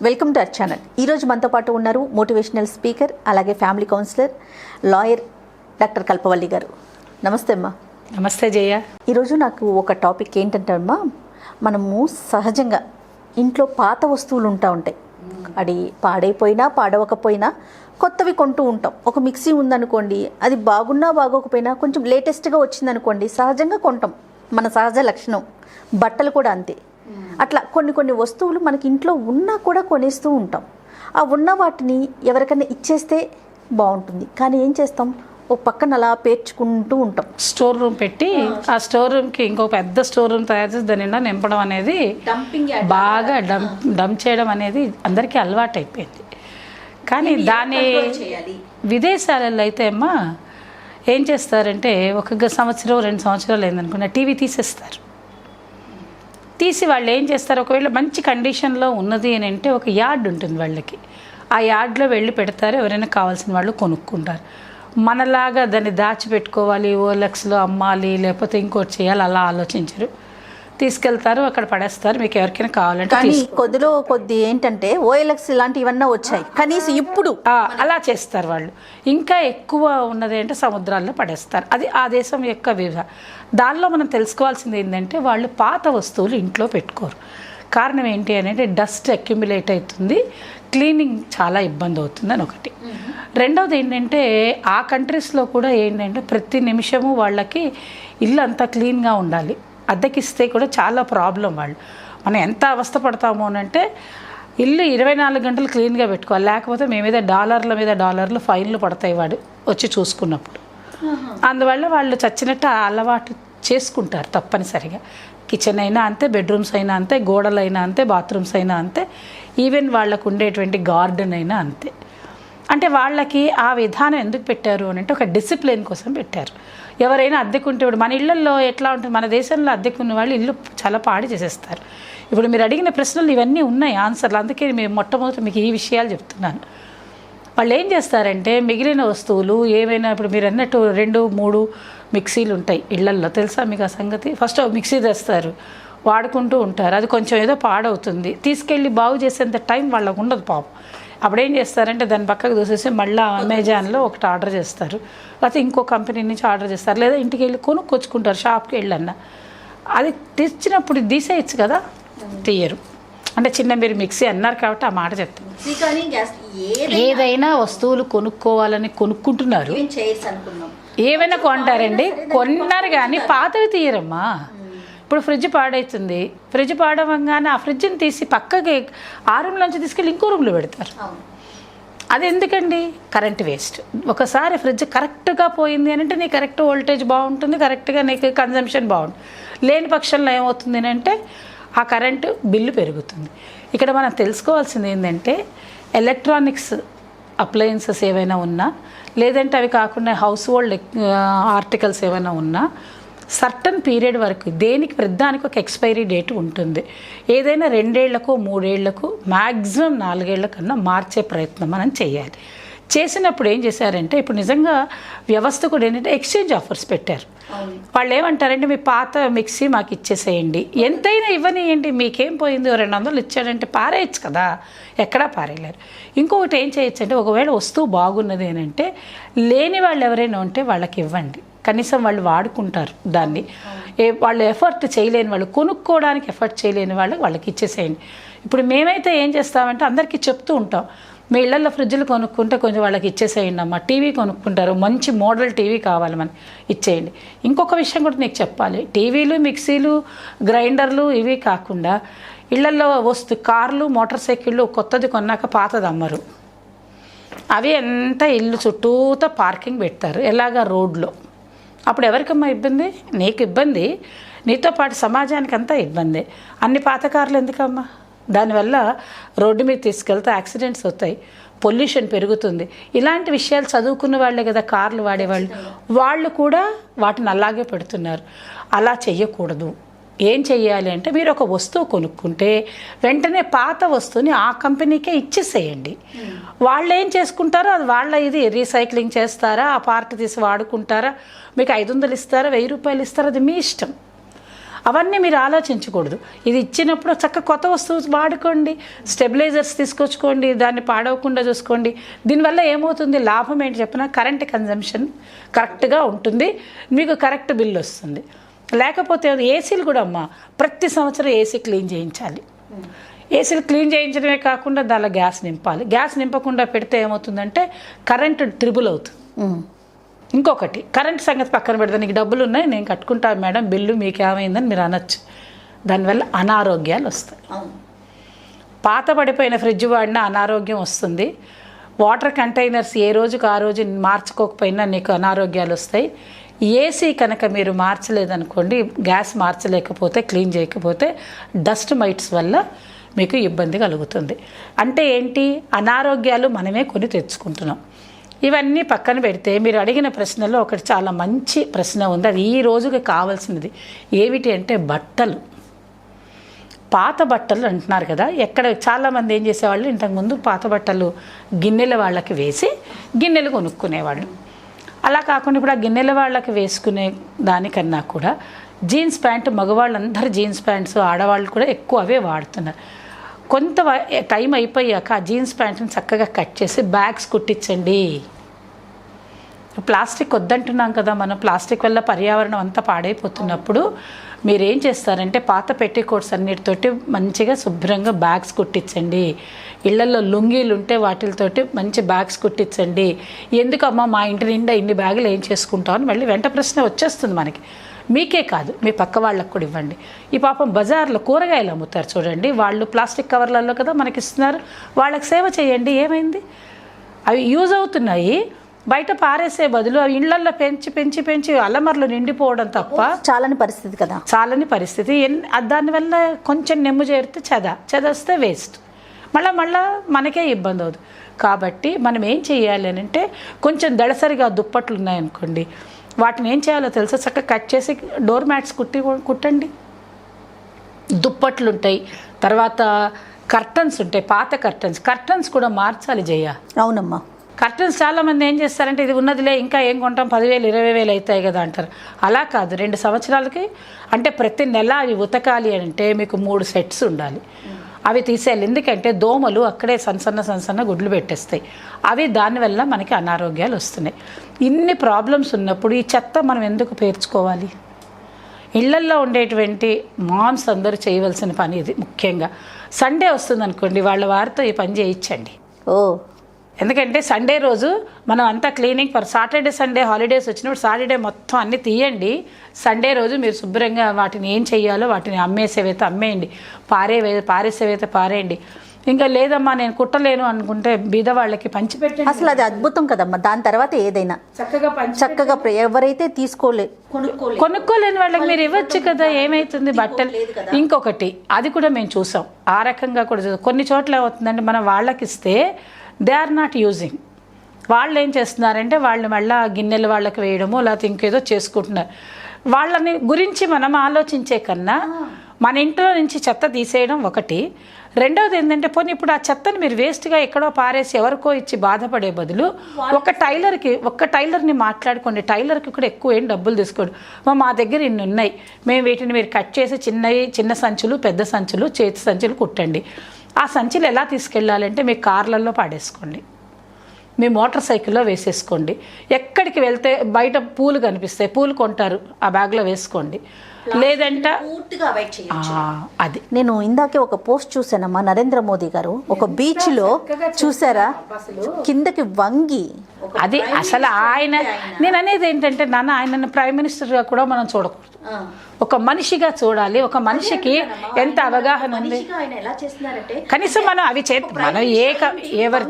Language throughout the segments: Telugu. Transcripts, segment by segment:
Welcome to our channel. ఈరోజు మనతో పాటు ఉన్నారు మోటివేషనల్ స్పీకర్, అలాగే ఫ్యామిలీ కౌన్సిలర్, లాయర్ డాక్టర్ కల్పవల్లి గారు. నమస్తే అమ్మా. నమస్తే జయ. ఈరోజు నాకు ఒక టాపిక్ ఏంటంటే అమ్మా, మనము సహజంగా ఇంట్లో పాత వస్తువులు ఉంటాయి. అది పాడైపోయినా పాడవకపోయినా కొత్తవి కొంటూ ఉంటాం. ఒక మిక్సీ ఉందనుకోండి, అది బాగున్నా బాగోకపోయినా కొంచెం లేటెస్ట్గా వచ్చిందనుకోండి, సహజంగా కొంటాం. మన సహజ లక్షణం. బట్టలు కూడా అంతే. అట్లా కొన్ని వస్తువులు మనకి ఇంట్లో ఉన్నా కూడా కొనేస్తూ ఉంటాం. ఆ ఉన్న వాటిని ఎవరికైనా ఇచ్చేస్తే బాగుంటుంది, కానీ ఏం చేస్తాం, ఓ పక్కన అలా పేర్చుకుంటూ ఉంటాం. స్టోర్ రూమ్ పెట్టి ఆ స్టోర్ రూమ్కి ఇంకో పెద్ద స్టోర్ రూమ్ తయారు చేసి దాని నిండా నింపడం అనేది, బాగా డంప్ చేయడం అనేది అందరికీ అలవాటు అయిపోయింది. కానీ దాని విదేశాలలో అయితే అమ్మా ఏం చేస్తారంటే, ఒక సంవత్సరం 2 సంవత్సరాలు అయిందనుకున్న టీవీ తీసేస్తారు. తీసి వాళ్ళు ఏం చేస్తారు, ఒకవేళ మంచి కండిషన్లో ఉన్నది అని అంటే ఒక యార్డ్ ఉంటుంది వాళ్ళకి, ఆ యార్డ్లో వెళ్ళి పెడతారు. ఎవరైనా కావాల్సిన వాళ్ళు కొనుక్కుంటారు. మనలాగా దాన్ని దాచిపెట్టుకోవాలి, ఓఎల్ఎక్స్లో అమ్మాలి, లేకపోతే ఇంకోటి చేయాలి అలా ఆలోచించరు. తీసుకెళ్తారు, అక్కడ పడేస్తారు. మీకు ఎవరికైనా కావాలంటే. కానీ కొద్ది ఏంటంటే ఓఎల్ఎక్స్ ఇలాంటి ఇవన్నీ వచ్చాయి, కనీసం ఇప్పుడు అలా చేస్తారు వాళ్ళు. ఇంకా ఎక్కువ ఉన్నది అంటే సముద్రాల్లో పడేస్తారు. అది ఆ దేశం యొక్క దానిలో మనం తెలుసుకోవాల్సింది ఏంటంటే, వాళ్ళు పాత వస్తువులు ఇంట్లో పెట్టుకోరు. కారణం ఏంటి అంటే, డస్ట్ అక్యుములేట్ అవుతుంది, క్లీనింగ్ చాలా ఇబ్బంది అవుతుంది అని ఒకటి. రెండవది ఏంటంటే, ఆ కంట్రీస్లో కూడా ఏంటంటే ప్రతి నిమిషము వాళ్ళకి ఇల్లు అంతా క్లీన్గా ఉండాలి. అద్దెకిస్తే కూడా చాలా ప్రాబ్లం. మనం ఎంత అవస్థ పడతాము అని అంటే, ఇల్లు 24 గంటలు క్లీన్గా పెట్టుకోవాలి, లేకపోతే మీ మీద డాలర్లు ఫైన్లు పడతాయి వాడు వచ్చి చూసుకున్నప్పుడు. అందువల్ల వాళ్ళు చచ్చినట్టు అలవాటు చేసుకుంటారు తప్పనిసరిగా. కిచెన్ అయినా అంతే, బెడ్రూమ్స్ అయినా అంతే, గోడలైనా అంతే, బాత్రూమ్స్ అయినా అంతే, ఈవెన్ వాళ్ళకు ఉండేటువంటి గార్డెన్ అయినా అంతే. అంటే వాళ్ళకి ఆ విధానం ఎందుకు పెట్టారు అని అంటే, ఒక డిసిప్లిన్ కోసం పెట్టారు. ఎవరైనా అద్దెకుంటే, ఇప్పుడు మన ఇళ్లలో ఎట్లా ఉంటుంది, మన దేశంలో అద్దెకున్న వాళ్ళు ఇల్లు చాలా పాడు చేసేస్తారు. ఇప్పుడు మీరు అడిగిన ప్రశ్నలు ఇవన్నీ ఉన్నాయి ఆన్సర్లు, అందుకే మేము మొట్టమొదటి మీకు ఈ విషయాలు చెప్తున్నాను. వాళ్ళు ఏం చేస్తారంటే, మిగిలిన వస్తువులు ఏమైనా, ఇప్పుడు మీరు అన్నట్టు 2-3 మిక్సీలు ఉంటాయి ఇళ్లల్లో, తెలుసా మీకు ఆ సంగతి? ఫస్ట్ మిక్సీ తెస్తారు, వాడుకుంటూ ఉంటారు. అది కొంచెం ఏదో పాడవుతుంది, తీసుకెళ్ళి బాగు చేసేంత టైం వాళ్ళకు ఉండదు పాపం. అప్పుడేం చేస్తారంటే, దాన్ని పక్కకు దూసేసి మళ్ళీ అమెజాన్లో ఒకటి ఆర్డర్ చేస్తారు, లేకపోతే ఇంకో కంపెనీ నుంచి ఆర్డర్ చేస్తారు, లేదా ఇంటికి వెళ్ళి కొనుక్కొచ్చుకుంటారు షాప్కి వెళ్ళన్నా. అది తెచ్చినప్పుడు తీసేయచ్చు కదా, తీయరు. అంటే చిన్న మీరు మిక్సీ అన్నారు కాబట్టి ఆ మాట చెప్తాను. ఏదైనా వస్తువులు కొనుక్కోవాలని కొనుక్కుంటున్నారు, ఏమైనా కొంటారండి, కొన్నారు కానీ పాతవి తీయరమ్మా. ఇప్పుడు ఫ్రిడ్జ్ పాడవుతుంది, ఫ్రిడ్జ్ పాడవంగానే ఆ ఫ్రిడ్జ్ని తీసి పక్కకి ఆ రూమ్లోంచి తీసుకెళ్ళి ఇంకో రూమ్లో పెడతారు. అది ఎందుకండి? Current waste. ఒకసారి ఫ్రిడ్జ్ కరెక్ట్గా పోయింది అని అంటే, నీ కరెక్ట్ వోల్టేజ్ బాగుంటుంది, కరెక్ట్గా నీకు కన్జంప్షన్ బాగుంటుంది. లేని పక్షంలో ఏమవుతుంది అంటే, ఆ కరెంటు బిల్లు పెరుగుతుంది. ఇక్కడ మనం తెలుసుకోవాల్సింది ఏంటంటే, ఎలక్ట్రానిక్స్ అప్లయన్సెస్ ఏవైనా ఉన్నా, లేదంటే అవి కాకుండా హౌస్ హోల్డ్ ఆర్టికల్స్ ఏమైనా ఉన్నా, సర్టన్ పీరియడ్ వరకు దేనికి ప్రతిదానికి ఒక ఎక్స్పైరీ డేట్ ఉంటుంది. ఏదైనా 2 ఏళ్లకు 3 ఏళ్లకు మ్యాక్సిమం 4 ఏళ్ల కన్నా మార్చే ప్రయత్నం మనం చేయాలి. చేసినప్పుడు ఏం చేశారంటే, ఇప్పుడు నిజంగా వ్యవస్థ కూడా ఏంటంటే ఎక్స్చేంజ్ ఆఫర్స్ పెట్టారు. వాళ్ళు ఏమంటారంటే, మీ పాత మిక్సీ మాకు ఇచ్చేసేయండి, ఎంతైనా ఇవ్వనియండి, మీకేం పోయింది, 200 ఇచ్చాడంటే పారేయచ్చు కదా, ఎక్కడా పారేయలేరు. ఇంకొకటి ఏం చేయొచ్చు అంటే, ఒకవేళ వస్తువు బాగున్నది అని అంటే, లేని వాళ్ళు ఎవరైనా ఉంటే వాళ్ళకి ఇవ్వండి, కనీసం వాళ్ళు వాడుకుంటారు దాన్ని. వాళ్ళు ఎఫర్ట్ చేయలేని వాళ్ళు, కొనుక్కోవడానికి ఎఫర్ట్ చేయలేని వాళ్ళకి ఇచ్చేసేయండి. ఇప్పుడు మేమైతే ఏం చేస్తామంటే, అందరికీ చెప్తూ ఉంటాం, మీ ఇళ్లలో ఫ్రిడ్జ్లు కొనుక్కుంటే కొంచెం వాళ్ళకి ఇచ్చేసేయండి అమ్మ. టీవీ కొనుక్కుంటారు, మంచి మోడల్ టీవీ కావాలి మనకి, ఇచ్చేయండి. ఇంకొక విషయం కూడా నీకు చెప్పాలి, టీవీలు, మిక్సీలు, గ్రైండర్లు ఇవి కాకుండా ఇళ్లలో కార్లు, మోటార్ సైకిళ్ళు కొత్తది కొన్నాక పాతది అమ్మరు. అవి ఎంత ఇల్లు చుట్టూతో పార్కింగ్ పెడతారు, ఎలాగా రోడ్లో. అప్పుడు ఎవరికమ్మా ఇబ్బంది? నీకు ఇబ్బంది, నీతో పాటు సమాజానికి అంతా ఇబ్బంది. అన్ని పాత కార్లు ఎందుకమ్మా? దానివల్ల రోడ్డు మీద తీసుకెళ్తే యాక్సిడెంట్స్ అవుతాయి, పొల్యూషన్ పెరుగుతుంది. ఇలాంటి విషయాలు చదువుకున్న వాళ్ళే కదా కార్లు వాడేవాళ్ళు, వాళ్ళు కూడా వాటిని అలాగే పెడుతున్నారు. అలా చెయ్యకూడదు. ఏం చెయ్యాలి అంటే, మీరు ఒక వస్తువు కొనుక్కుంటే వెంటనే పాత వస్తువుని ఆ కంపెనీకే ఇచ్చేసేయండి. వాళ్ళు ఏం చేసుకుంటారో అది వాళ్ళ, ఇది రీసైక్లింగ్ చేస్తారా, ఆ పార్ట్ తీసి వాడుకుంటారా, మీకు 500 ఇస్తారా, 1000 రూపాయలు ఇస్తారా, అది మీ ఇష్టం. అవన్నీ మీరు ఆలోచించకూడదు. ఇది ఇచ్చినప్పుడు చక్కగా కొత్త వస్తువు వాడుకోండి, స్టెబిలైజర్స్ తీసుకొచ్చుకోండి, దాన్ని పాడవకుండా చూసుకోండి. దీనివల్ల ఏమవుతుంది, లాభం ఏంటి చెప్పినా కరెంట్ కన్జంప్షన్ కరెక్ట్గా ఉంటుంది, మీకు కరెక్ట్ బిల్ వస్తుంది. లేకపోతే ఏసీలు కూడా అమ్మ ప్రతి సంవత్సరం ఏసీ క్లీన్ చేయించాలి. ఏసీలు క్లీన్ చేయించడమే కాకుండా దానిలో గ్యాస్ నింపాలి. గ్యాస్ నింపకుండా పెడితే ఏమవుతుందంటే కరెంటు ట్రిబుల్ అవుతుంది. ఇంకొకటి కరెంట్ సంగతి పక్కన పెడితే నీకు డబ్బులు ఉన్నాయి నేను కట్టుకుంటాను మేడం, బిల్లు మీకు ఏమైందని మీరు అనొచ్చు. దానివల్ల అనారోగ్యాలు వస్తాయి. పాత పడిపోయిన ఫ్రిడ్జ్ వాడినా అనారోగ్యం వస్తుంది. వాటర్ కంటైనర్స్ ఏ రోజుకు ఆ రోజు మార్చుకోకపోయినా నీకు అనారోగ్యాలు వస్తాయి. ఏసీ కనుక మీరు మార్చలేదనుకోండి, గ్యాస్ మార్చలేకపోతే, క్లీన్ చేయకపోతే డస్ట్ మైట్స్ వల్ల మీకు ఇబ్బంది కలుగుతుంది. అంటే ఏంటి, అనారోగ్యాలు మనమే కొని తెచ్చుకుంటున్నాం. ఇవన్నీ పక్కన పెడితే మీరు అడిగిన ప్రశ్నలో ఒకటి చాలా మంచి ప్రశ్న ఉంది, అది ఈ రోజుకి కావాల్సినది. ఏమిటి అంటే బట్టలు. పాత బట్టలు అంటున్నారు కదా, ఎక్కడ చాలామంది ఏం చేసేవాళ్ళు, ఇంతకుముందు పాత బట్టలు గిన్నెల వాళ్ళకి వేసి గిన్నెలు కొనుక్కునేవాళ్ళు. అలా కాకుండా ఇప్పుడు ఆ గిన్నెల వాళ్ళకి వేసుకునే దానికన్నా కూడా జీన్స్ ప్యాంటు, మగవాళ్ళందరూ జీన్స్ ప్యాంట్స్, ఆడవాళ్ళు కూడా ఎక్కువ అవే వాడుతున్నారు. కొంత టైం అయిపోయాక ఆ జీన్స్ ప్యాంట్ని చక్కగా కట్ చేసి బ్యాగ్స్ కుట్టించండి. ప్లాస్టిక్ వద్దంటున్నాం కదా మనం, ప్లాస్టిక్ వల్ల పర్యావరణం అంతా పాడైపోతున్నప్పుడు మీరేం చేస్తారంటే పాత పెట్టికోట్స్ అన్నిటితోటి మంచిగా శుభ్రంగా బ్యాగ్స్ కుట్టించండి. ఇళ్లలో లుంగీలు ఉంటే వాటితోటి మంచి బ్యాగ్స్ కుట్టించండి. ఎందుకమ్మా మా ఇంటి నిండా ఇన్ని బ్యాగులు ఏం చేసుకుంటామని మళ్ళీ వెంట ప్రశ్న వచ్చేస్తుంది మనకి. మీకే కాదు మీ పక్క వాళ్ళకు కూడా ఇవ్వండి. ఈ పాపం బజార్లో కూరగాయలు అమ్ముతారు చూడండి, వాళ్ళు ప్లాస్టిక్ కవర్లలో కదా మనకి ఇస్తున్నారు, వాళ్ళకి సేవ చేయండి. ఏమైంది, అవి యూజ్ అవుతున్నాయి, బయట పారేసే బదులు అవి ఇళ్లల్లో పెంచి పెంచి పెంచి అల్లమర్లు నిండిపోవడం తప్ప చాలని పరిస్థితి కదా, చాలని పరిస్థితి. దానివల్ల కొంచెం నెమ్ము చేరితే చెదస్తే వేస్ట్, మళ్ళా మనకే ఇబ్బంది అవుతుంది. కాబట్టి మనం ఏం చేయాలి అని అంటే, కొంచెం దళసరిగా దుప్పట్లు ఉన్నాయనుకోండి, వాటిని ఏం చేయాలో తెలుసా, చక్కగా కట్ చేసి డోర్ మ్యాట్స్ కుట్టండి. దుప్పట్లు ఉంటాయి, తర్వాత కర్టన్స్ ఉంటాయి, పాత కర్టన్స్ కూడా మార్చాలి జయ. అవునమ్మా, కర్టన్స్ చాలామంది ఏం చేస్తారంటే ఇది ఉన్నదిలే ఇంకా ఏం కొంటాం, 10,000 20,000 అవుతాయి కదా అంటారు. అలా కాదు, 2 సంవత్సరాలకి అంటే ప్రతి నెల అవి ఉతకాలి అంటే మీకు 3 సెట్స్ ఉండాలి. అవి తీసేయాలి, ఎందుకంటే దోమలు అక్కడే సన్న గుడ్లు పెట్టేస్తాయి. అవి దానివల్ల మనకి అనారోగ్యాలు వస్తున్నాయి. ఇన్ని ప్రాబ్లమ్స్ ఉన్నప్పుడు ఈ చెత్త మనం ఎందుకు పేర్చుకోవాలి? ఇళ్లల్లో ఉండేటువంటి మామ్స్ అందరూ చేయవలసిన పని ఇది. ముఖ్యంగా సండే వస్తుంది అనుకోండి, వాళ్ళ వారితో ఈ పని చేయించండి. ఎందుకంటే సండే రోజు మనం అంతా cleaning for Saturday Sunday holidays వచ్చినప్పుడు సాటర్డే మొత్తం అన్నీ తీయండి. సండే రోజు మీరు శుభ్రంగా వాటిని ఏం చెయ్యాలో వాటిని అమ్మేసేవైతే అమ్మేయండి, పారేసేవైతే పారేయండి. ఇంకా లేదమ్మా నేను కుట్టలేను అనుకుంటే బీద వాళ్ళకి పంచిపెట్టండి. అసలు అది అద్భుతం కదమ్మా. దాని తర్వాత ఏదైనా చక్కగా ఎవరైతే కొనుక్కోలేని వాళ్ళకి మీరు ఇవ్వచ్చు కదా, ఏమైతుంది బట్టలు. ఇంకొకటి అది కూడా మేము చూసాం, ఆ రకంగా కూడా చూసాం. కొన్ని చోట్ల ఏమవుతుందంటే మనం వాళ్ళకి ఇస్తే దే ఆర్ నాట్ యూజింగ్. వాళ్ళు ఏం చేస్తున్నారంటే వాళ్ళు మళ్ళీ గిన్నెలు వాళ్ళకి వేయడము లేకపోతే ఇంకేదో చేసుకుంటున్నారు. వాళ్ళని గురించి మనం ఆలోచించే కన్నా మన ఇంట్లో నుంచి చెత్త తీసేయడం ఒకటి. రెండవది ఏంటంటే పోనీ ఇప్పుడు ఆ చెత్తని మీరు వేస్ట్గా ఎక్కడో పారేసి ఎవరికో ఇచ్చి బాధపడే బదులు ఒక్క టైలర్ని మాట్లాడుకోండి. టైలర్కి కూడా ఎక్కువ ఏం డబ్బులు తీసుకోండి. మా దగ్గర ఇన్ని ఉన్నాయి, మేము వీటిని మీరు కట్ చేసి చిన్న సంచులు, పెద్ద సంచులు, చేతి సంచులు కుట్టండి. ఆ సంచులు ఎలా తీసుకెళ్ళాలంటే మీ కార్లలో పాడేసుకోండి, మీ మోటార్ సైకిల్లో వేసేసుకోండి. ఎక్కడికి వెళ్తే బయట పూలు కనిపిస్తాయి, పూలు కొంటారు, ఆ బ్యాగ్లో వేసుకోండి. లేదంటే అది నేను ఇందాకే ఒక పోస్ట్ చూసానమ్మా, నరేంద్ర మోదీ గారు ఒక బీచ్ లో చూసారా, కిందకి వంగి. అది అసలు నేను అనేది ఏంటంటే నాన్న, ఆయన ప్రైమ్ మినిస్టర్గా కూడా మనం చూడకూడదు, ఒక మనిషిగా చూడాలి. ఒక మనిషికి ఎంత అవగాహన ఉంది, కనీసం మనం అవి మనం ఎవరి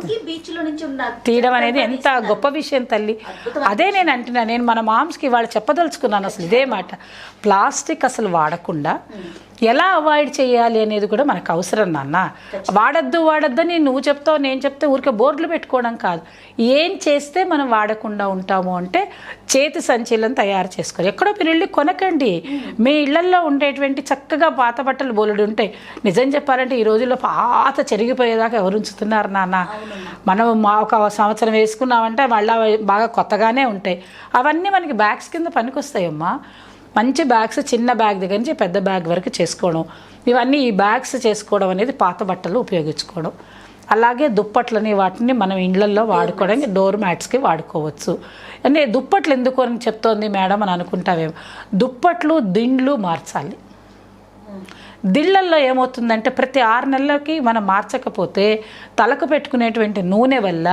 తీయడం అనేది ఎంత గొప్ప విషయం తల్లి. అదే నేను అంటున్నా, నేను మన మామ్స్కి వాళ్ళు చెప్పదలుచుకున్నాను అసలు ఇదే మాట. ప్లాస్టిక్ అసలు వాడకుండా ఎలా అవాయిడ్ చేయాలి అనేది కూడా మనకు అవసరం నాన్న. వాడద్దు అని నువ్వు చెప్తావు, నేను చెప్తే ఊరికే బోర్డులు పెట్టుకోవడం కాదు. ఏం చేస్తే మనం వాడకుండా ఉంటాము అంటే చేతి సంచీలను తయారు చేసుకోవాలి. ఎక్కడో మీరు వెళ్ళి కొనకండి, మీ ఇళ్లల్లో ఉండేటువంటి చక్కగా పాత బట్టలు బోలెడు ఉంటాయి. నిజం చెప్పాలంటే ఈ రోజుల్లో పాత చెరిగిపోయేదాకా ఎవరు ఉంచుతున్నారు నాన్న. మనం ఒక సంవత్సరం వేసుకున్నామంటే మళ్ళీ బాగా కొత్తగానే ఉంటాయి. అవన్నీ మనకి బ్యాగ్స్ కింద పనికొస్తాయమ్మా. మంచి బ్యాగ్స్, చిన్న బ్యాగ్ దగ్గర నుంచి పెద్ద బ్యాగ్ వరకు చేసుకోవడం, ఇవన్నీ ఈ బ్యాగ్స్ చేసుకోవడం అనేది పాత బట్టలు ఉపయోగించుకోవడం. అలాగే దుప్పట్లని వాటిని మనం ఇళ్లల్లో వాడుకోవడానికి డోర్ మ్యాట్స్కి వాడుకోవచ్చు. అంటే దుప్పట్లు ఎందుకు అని చెప్తోంది మేడం అని అనుకుంటావేమో, దుప్పట్లు దిండ్లు మార్చాలి. దిళ్ళల్లో ఏమవుతుందంటే ప్రతి 6 నెలలకి మనం మార్చకపోతే తలకు పెట్టుకునేటువంటి నూనె వల్ల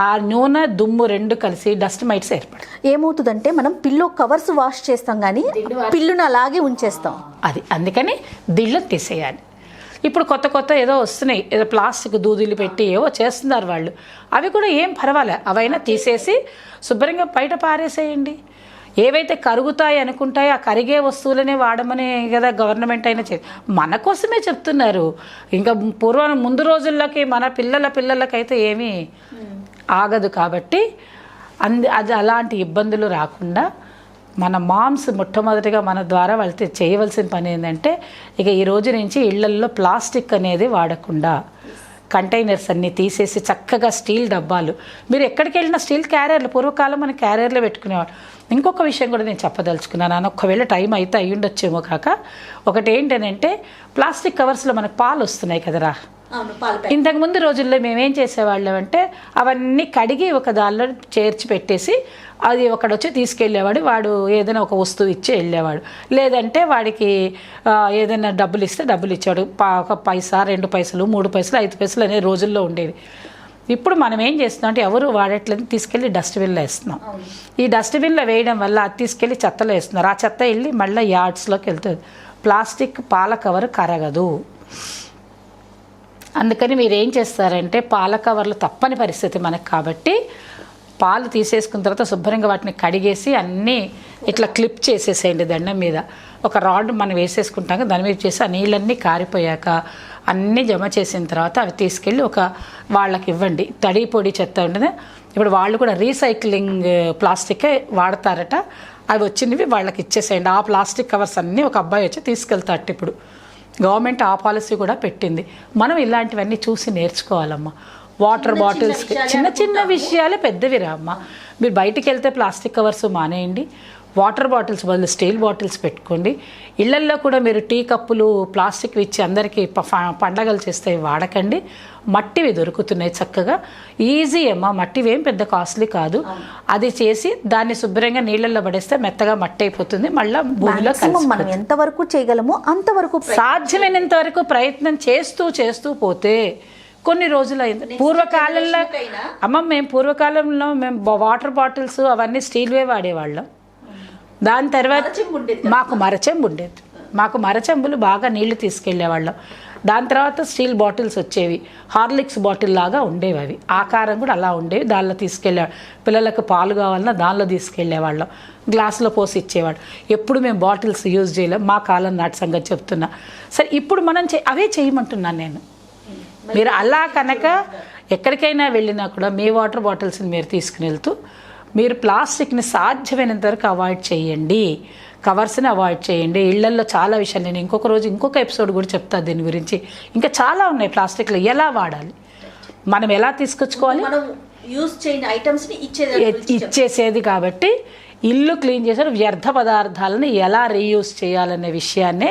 ఆ నూనె దుమ్ము 2 కలిసి డస్ట్ మైట్స్ ఏర్పడతాయి. ఏమవుతుందంటే మనం పిల్లో కవర్స్ వాష్ చేస్తాం కానీ పిల్లును అలాగే ఉంచేస్తాం. అది అందుకని దిళ్ళు తీసేయాలి. ఇప్పుడు కొత్త ఏదో వస్తున్నాయి, ఏదో ప్లాస్టిక్ దూదులు పెట్టి ఏవో చేస్తున్నారు వాళ్ళు, అవి కూడా ఏం పర్వాలే, అవైనా తీసేసి శుభ్రంగా బయట పారేసేయండి. ఏవైతే కరుగుతాయి అనుకుంటాయో ఆ కరిగే వస్తువులనే వాడమని కదా గవర్నమెంట్ అయినా మన కోసమే చెప్తున్నారు. ఇంకా ముందు రోజుల్లోకి మన పిల్లలకైతే ఏమీ ఆగదు. కాబట్టి అది అలాంటి ఇబ్బందులు రాకుండా మన మామ్స్ మొట్టమొదటిగా మన ద్వారా వాళ్ళతో చేయవలసిన పని ఏంటంటే, ఇక ఈ రోజు నుంచి ఇళ్లల్లో ప్లాస్టిక్ అనేది వాడకుండా కంటైనర్స్ అన్నీ తీసేసి చక్కగా స్టీల్ డబ్బాలు, మీరు ఎక్కడికి వెళ్ళినా స్టీల్ క్యారియర్లు, పూర్వకాలం మన క్యారియర్లో పెట్టుకునేవాడు. ఇంకొక విషయం కూడా నేను చెప్పదలుచుకున్నాను, ఒకవేళ టైం అయితే అయ్యుండొచ్చేమో కాక, ఒకటి ఏంటంటే ప్లాస్టిక్ కవర్స్లో మనకు పాలు వస్తున్నాయి కదరా. ఇంతకుముందు రోజుల్లో మేమేం చేసేవాళ్ళం అంటే అవన్నీ కడిగి ఒక దానిలో చేర్చి పెట్టేసి అది ఒకడొచ్చి తీసుకెళ్ళేవాడు, వాడు ఏదైనా ఒక వస్తువు ఇచ్చి వెళ్ళేవాడు, లేదంటే వాడికి ఏదైనా డబ్బులు ఇస్తే డబ్బులు ఇచ్చాడు. 1 పైసా, 2 పైసలు, 3 పైసలు, 5 పైసలు అనే రోజుల్లో ఉండేది. ఇప్పుడు మనం ఏం చేస్తున్నాం అంటే ఎవరు వాడట్లేదు, తీసుకెళ్ళి డస్ట్బిన్లో వేస్తున్నాం. ఈ డస్ట్బిన్లో వేయడం వల్ల అది తీసుకెళ్ళి చెత్తలో వేస్తున్నారు. ఆ చెత్త వెళ్ళి మళ్ళీ యార్డ్స్లోకి వెళ్తుంది. ప్లాస్టిక్ పాల కవర్ కరగదు. అందుకని మీరు ఏం చేస్తారంటే పాల కవర్లు తప్పని పరిస్థితి మనకు, కాబట్టి పాలు తీసేసుకున్న తర్వాత శుభ్రంగా వాటిని కడిగేసి అన్నీ ఇట్లా క్లిప్ చేసేసేయండి. దండం మీద ఒక రాడ్ మనం వేసేసుకుంటాం, దాని మీద చేసి ఆ నీళ్ళన్నీ కారిపోయాక అన్నీ జమ చేసిన తర్వాత అవి తీసుకెళ్ళి వాళ్ళకి ఇవ్వండి. తడి పొడి చెత్త ఉంటుంది, ఇప్పుడు వాళ్ళు కూడా రీసైక్లింగ్ ప్లాస్టికే వాడతారట, అవి వచ్చినవి వాళ్ళకి ఇచ్చేసేయండి. ఆ ప్లాస్టిక్ కవర్స్ అన్నీ ఒక అబ్బాయి వచ్చి తీసుకెళ్తారట. ఇప్పుడు గవర్నమెంట్ ఆ పాలసీ కూడా పెట్టింది. మనం ఇలాంటివన్నీ చూసి నేర్చుకోవాలమ్మా. వాటర్ బాటిల్స్, చిన్న విషయాలే పెద్దవి రామ్మా. మీరు బయటికి వెళ్తే ప్లాస్టిక్ కవర్స్ మానేయండి, వాటర్ బాటిల్స్ బదులు స్టీల్ బాటిల్స్ పెట్టుకోండి. ఇళ్లల్లో కూడా మీరు టీ కప్పులు ప్లాస్టిక్ ఇచ్చి అందరికీ పండగలు చేస్తే వాడకండి. మట్టివి దొరుకుతున్నాయి చక్కగా, ఈజీ అమ్మా. మట్టివి ఏం పెద్ద కాస్ట్లీ కాదు. అది చేసి దాన్ని శుభ్రంగా నీళ్ళల్లో పడేస్తే మెత్తగా మట్టి అయిపోతుంది, మళ్ళీ భూమిలో కలిసి. మనం ఎంతవరకు చేయగలమో అంతవరకు, సాధ్యమైనంత వరకు ప్రయత్నం చేస్తూ పోతే కొన్ని రోజులు అయింది. పూర్వకాలంలో మేము పూర్వకాలంలో వాటర్ బాటిల్స్ అవన్నీ స్టీల్వే వాడేవాళ్ళం. దాని తర్వాత మాకు మరచెంబులు బాగా నీళ్లు తీసుకెళ్లేవాళ్ళం. దాని తర్వాత స్టీల్ బాటిల్స్ వచ్చేవి, హార్లిక్స్ బాటిల్ లాగా ఉండేవి, అవి ఆకారం కూడా అలా ఉండేవి. దానిలో తీసుకెళ్ళేవాడు, పిల్లలకు పాలు కావాలన్నా దానిలో తీసుకెళ్లేవాళ్ళం, గ్లాసులో పోసి ఇచ్చేవాడు. ఎప్పుడు మేము బాటిల్స్ యూజ్ చేయలేం, మా కాలం నాటి సంగతి చెప్తున్నా. సరే ఇప్పుడు మనం అవే చేయమంటున్నాను నేను. మీరు అలా కనుక ఎక్కడికైనా వెళ్ళినా కూడా మీ వాటర్ బాటిల్స్ని మీరు తీసుకుని వెళ్తూ మీరు ప్లాస్టిక్ని సాధ్యమైనంత వరకు అవాయిడ్ చేయండి, కవర్స్ని అవాయిడ్ చేయండి. ఇళ్లల్లో చాలా విషయాలు నేను ఇంకొక ఎపిసోడ్ కూడా చెప్తాను దీని గురించి. ఇంకా చాలా ఉన్నాయి ప్లాస్టిక్లో ఎలా వాడాలి, మనం ఎలా తీసుకొచ్చుకోవాలి, ఇచ్చేసేది. కాబట్టి ఇల్లు క్లీన్ చేశారు, వ్యర్థ పదార్థాలను ఎలా రీయూజ్ చేయాలనే విషయాన్నే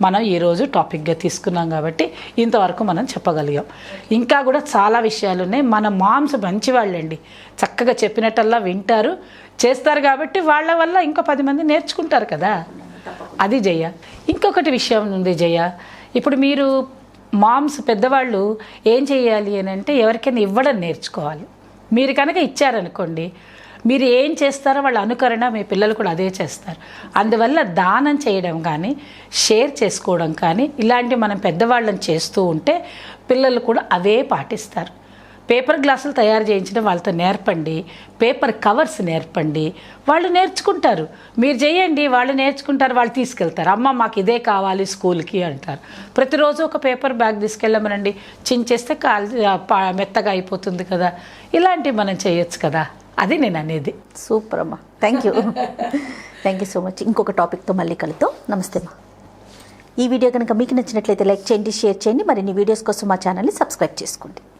మనం ఈరోజు టాపిక్గా తీసుకున్నాం. కాబట్టి ఇంతవరకు మనం చెప్పగలిగాం. ఇంకా కూడా చాలా విషయాలు ఉన్నాయి. మన మామ్స్ మంచివాళ్ళండి, చక్కగా చెప్పినట్టల్లా వింటారు, చేస్తారు. కాబట్టి వాళ్ళ వల్ల ఇంకో 10 మంది నేర్చుకుంటారు కదా, అది జయ. ఇంకొకటి విషయం ఉంది జయ, ఇప్పుడు మీరు మామ్స్ పెద్దవాళ్ళు ఏం చేయాలి అని అంటే ఎవరికైనా ఇవ్వడం నేర్చుకోవాలి. మీరు కనుక ఇచ్చారనుకోండి, మీరు ఏం చేస్తారో వాళ్ళ అనుకరణ మీ పిల్లలు కూడా అదే చేస్తారు. అందువల్ల దానం చేయడం కానీ షేర్ చేసుకోవడం కానీ ఇలాంటివి మనం పెద్దవాళ్ళని చేస్తూ ఉంటే పిల్లలు కూడా అవే పాటిస్తారు. పేపర్ గ్లాసులు తయారు చేయించడం వాళ్ళతో నేర్పండి, పేపర్ కవర్స్ నేర్పండి, వాళ్ళు నేర్చుకుంటారు. మీరు చేయండి, వాళ్ళు నేర్చుకుంటారు, వాళ్ళు తీసుకెళ్తారు. అమ్మ మాకు ఇదే కావాలి స్కూల్కి అంటారు. ప్రతిరోజు ఒక పేపర్ బ్యాగ్ తీసుకెళ్ళమనండి, చించేస్తే మెత్తగా అయిపోతుంది కదా. ఇలాంటివి మనం చేయొచ్చు కదా, అది నేను అనేది. సూపర్ అమ్మా, థ్యాంక్ యూ సో మచ్. ఇంకొక టాపిక్తో మళ్ళీ కలుద్దాం. నమస్తే అమ్మా. ఈ వీడియో కనుక మీకు నచ్చినట్లయితే లైక్ చేయండి, షేర్ చేయండి. మరిన్ని వీడియోస్ కోసం మా ఛానల్ని సబ్స్క్రైబ్ చేసుకోండి.